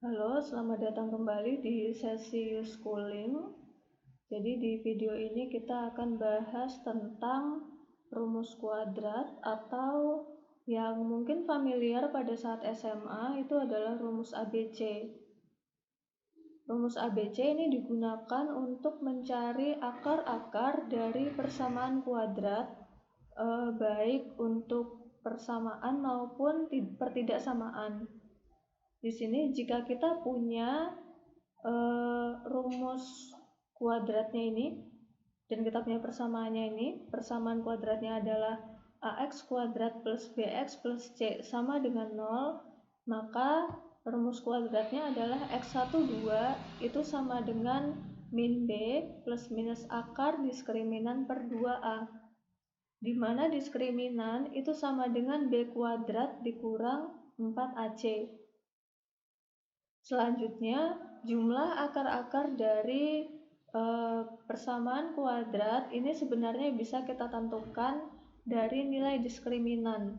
Halo, selamat datang kembali di sesi schooling. Jadi di video ini kita akan bahas tentang rumus kuadrat atau yang mungkin familiar pada saat SMA itu adalah rumus ABC. Rumus ABC ini digunakan untuk mencari akar-akar dari persamaan kuadrat, baik untuk persamaan maupun pertidaksamaan. Di sini jika kita punya rumus kuadratnya ini dan kita punya persamaannya ini, persamaan kuadratnya adalah ax kuadrat plus bx plus c sama dengan 0, maka rumus kuadratnya adalah x1 2 itu sama dengan min b plus minus akar diskriminan per 2a, di mana diskriminan itu sama dengan b kuadrat dikurang 4ac. Selanjutnya, jumlah akar-akar dari persamaan kuadrat ini sebenarnya bisa kita tentukan dari nilai diskriminan.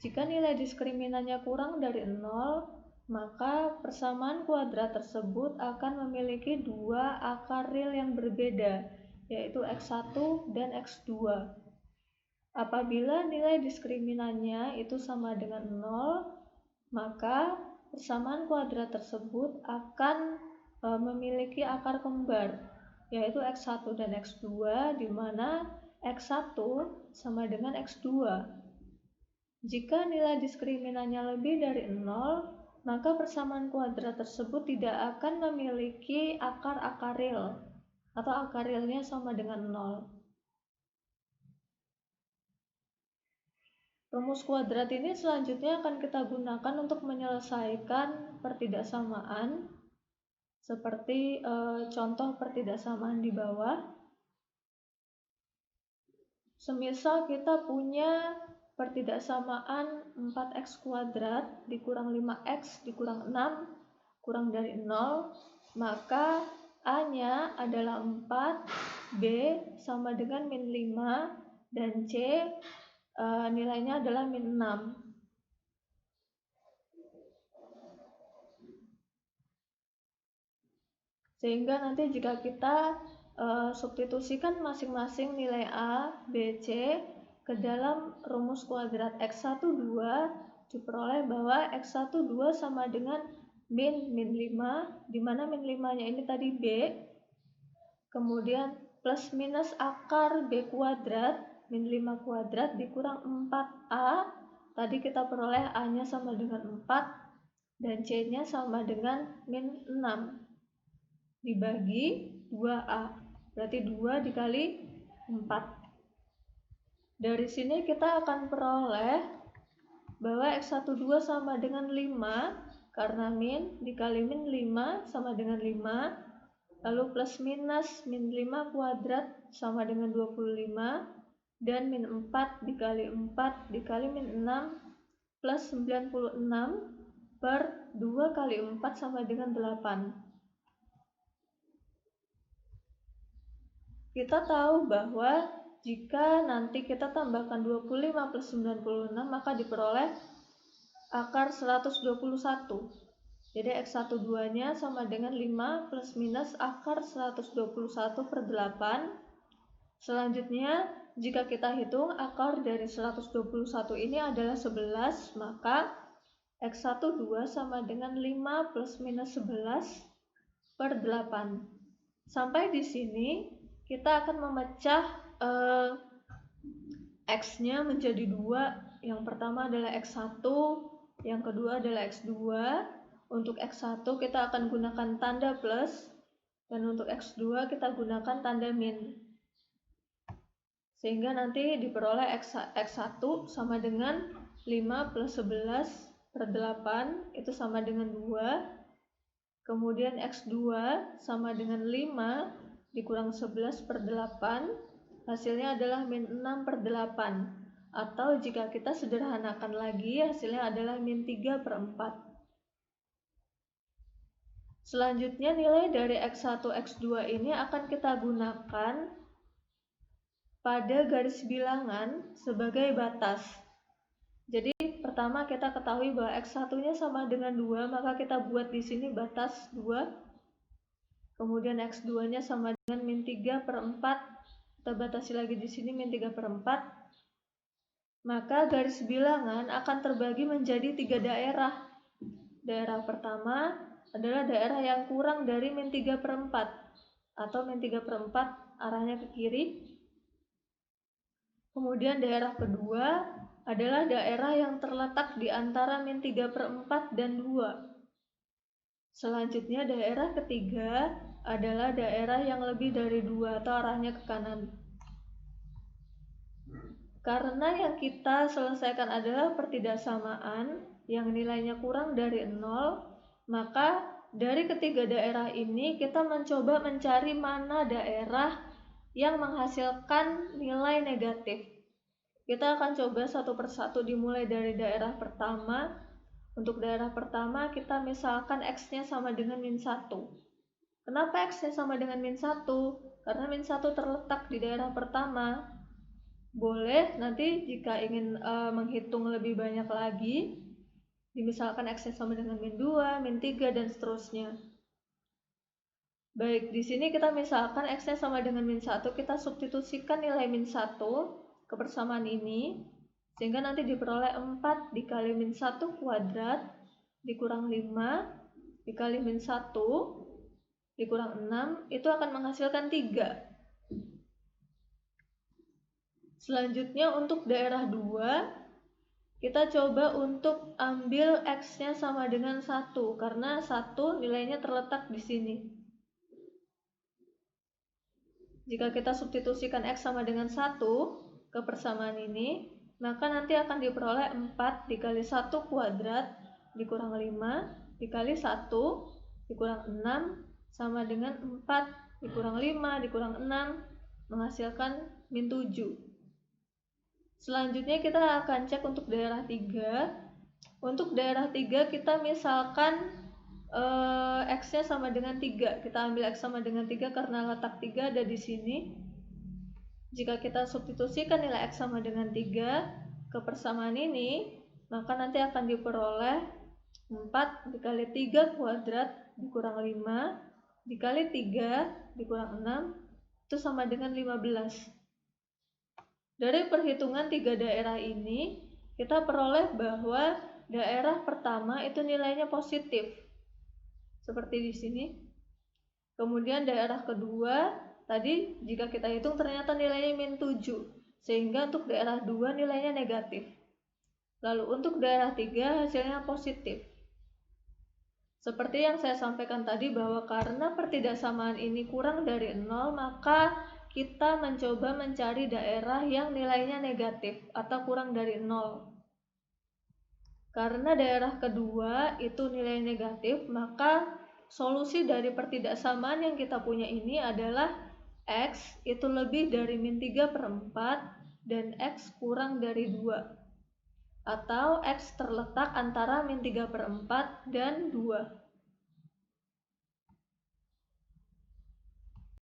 Jika nilai diskriminannya kurang dari 0, maka persamaan kuadrat tersebut akan memiliki dua akar real yang berbeda, yaitu x1 dan x2. Apabila nilai diskriminannya itu sama dengan 0, maka persamaan kuadrat tersebut akan memiliki akar kembar, yaitu x1 dan x2, di mana x1 sama dengan x2. Jika nilai diskriminannya lebih dari 0, maka persamaan kuadrat tersebut tidak akan memiliki akar-akar real atau akar realnya sama dengan 0. Rumus kuadrat ini selanjutnya akan kita gunakan untuk menyelesaikan pertidaksamaan seperti contoh pertidaksamaan di bawah. Semisal kita punya pertidaksamaan 4x kuadrat dikurang 5x dikurang 6 kurang dari 0, maka A-nya adalah 4, B sama dengan min 5, dan C nilainya adalah min 6. Sehingga nanti jika kita substitusikan masing-masing nilai A, B, C ke dalam rumus kuadrat x1 2, diperoleh bahwa x1 2 sama dengan min 5, di mana min 5-nya ini tadi B, kemudian plus minus akar B kuadrat, min 5 kuadrat dikurang 4A, tadi kita peroleh A-nya sama dengan 4 dan C-nya sama dengan min 6 dibagi 2A, berarti 2 dikali 4. Dari sini kita akan peroleh bahwa x12 sama dengan 5, karena min dikali min 5 sama dengan 5, lalu plus minus min 5 kuadrat sama dengan 25, dan min 4 dikali 4 dikali min 6 plus 96 per 2 kali 4 sama dengan 8. Kita tahu bahwa jika nanti kita tambahkan 25 plus 96, maka diperoleh akar 121. Jadi x1 2-nya sama dengan 5 plus minus akar 121 per 8. Selanjutnya, jika kita hitung akar dari 121 ini adalah 11, maka x1 2 sama dengan 5 plus minus 11 per 8. Sampai di sini kita akan memecah x-nya menjadi 2. Yang pertama adalah x1, yang kedua adalah x2. Untuk x1 kita akan gunakan tanda plus, dan untuk x2 kita gunakan tanda min. Sehingga nanti diperoleh x1 sama dengan 5 plus 11 per 8, itu sama dengan 2. Kemudian x2 sama dengan 5 dikurang 11 per 8, hasilnya adalah min 6 per 8, atau jika kita sederhanakan lagi, hasilnya adalah min 3 per 4. Selanjutnya nilai dari x1, x2 ini akan kita gunakan pada garis bilangan sebagai batas. Jadi pertama kita ketahui bahwa X1-nya sama dengan 2, maka kita buat di sini batas 2. Kemudian X2-nya sama dengan min 3/4. Kita batasi lagi di sini min 3/4. Maka garis bilangan akan terbagi menjadi 3 daerah. Daerah pertama adalah daerah yang kurang dari min 3/4 atau min 3/4 arahnya ke kiri. Kemudian daerah kedua adalah daerah yang terletak di antara min 3/4 dan 2. Selanjutnya daerah ketiga adalah daerah yang lebih dari 2 atau arahnya ke kanan. Karena yang kita selesaikan adalah pertidaksamaan yang nilainya kurang dari 0, maka dari ketiga daerah ini kita mencoba mencari mana daerah yang menghasilkan nilai negatif. Kita akan coba satu persatu dimulai dari daerah pertama. Untuk daerah pertama kita misalkan X-nya sama dengan min 1. Kenapa X-nya sama dengan min 1? Karena min 1 terletak di daerah pertama. Boleh nanti jika ingin menghitung lebih banyak lagi, misalkan X-nya sama dengan min 2, min 3, dan seterusnya. Baik, di sini kita misalkan X-nya sama dengan min 1, kita substitusikan nilai min 1 ke persamaan ini, sehingga nanti diperoleh 4 dikali min 1 kuadrat dikurang 5 dikali min 1 dikurang 6, itu akan menghasilkan 3. Selanjutnya untuk daerah 2, kita coba untuk ambil X-nya sama dengan 1, karena 1 nilainya terletak di sini. Jika kita substitusikan X sama dengan 1 ke persamaan ini, maka nanti akan diperoleh 4 dikali 1 kuadrat dikurang 5 dikali 1 dikurang 6 sama dengan 4 dikurang 5 dikurang 6 menghasilkan min 7. Selanjutnya kita akan cek untuk daerah 3. Untuk daerah 3 kita misalkan X-nya sama dengan 3. Kita ambil X sama dengan 3 karena letak 3 ada di sini. Jika kita substitusikan nilai X sama dengan 3 ke persamaan ini, maka nanti akan diperoleh 4 dikali 3 kuadrat dikurang 5 dikali 3 dikurang 6 itu sama dengan 15. Dari perhitungan 3 daerah ini, kita peroleh bahwa daerah pertama itu nilainya positif, seperti di sini. Kemudian daerah kedua, tadi jika kita hitung ternyata nilainya min 7, sehingga untuk daerah 2 nilainya negatif. Lalu untuk daerah 3 hasilnya positif. Seperti yang saya sampaikan tadi bahwa karena pertidaksamaan ini kurang dari 0, maka kita mencoba mencari daerah yang nilainya negatif atau kurang dari 0. Karena daerah kedua itu nilai negatif, maka solusi dari pertidaksamaan yang kita punya ini adalah X itu lebih dari min 3/4 dan X kurang dari 2. Atau X terletak antara min 3/4 dan 2.